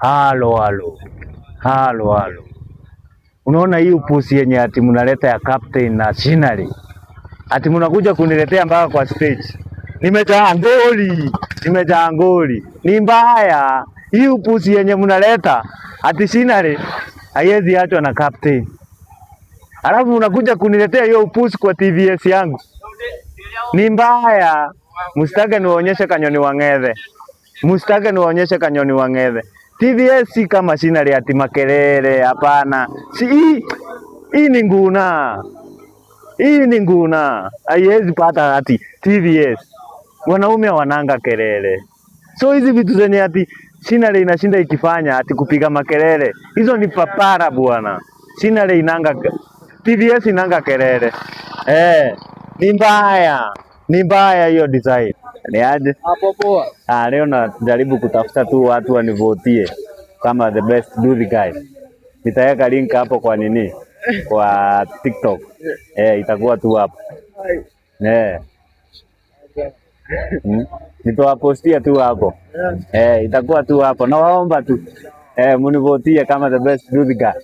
Halo halo. Halo halo. Unaona hii upusi yenye ati mnaleta ya captain na scenery. Ati mnakuja kuniletea mpaka kwa stage. Nimejaa ngoli. Ni mbaya. Hii upusi yenye mnaleta ati scenery haiwezi achwa na captain. Alafu unakuja kuniletea hiyo upusi kwa TVS yangu. Ni mbaya. Msitake niwaonyeshe Kanyoni Wang'ethe. TVS si kama scenery ati makelele, hapana. Si hii ni nguna. Haiwezi pata ati TVS. Wanaume wananga kelele. So hizi vitu zenye ati scenery inashinda ikifanya ati kupiga makelele. Hizo ni papara bwana. Scenery inanga, TVS inanga kelele. Ni mbaya hiyo design. Ni aje? Hapo poa. Leo najaribu kutafuta tu watu wanivotie kama the best do the guy. Nitaweka link hapo kwa nini? Kwa TikTok. Itakuwa tu hapo. Nitawapostia tu hapo. Itakuwa tu hapo. Nawaomba tu mnivotie kama the best do the guy.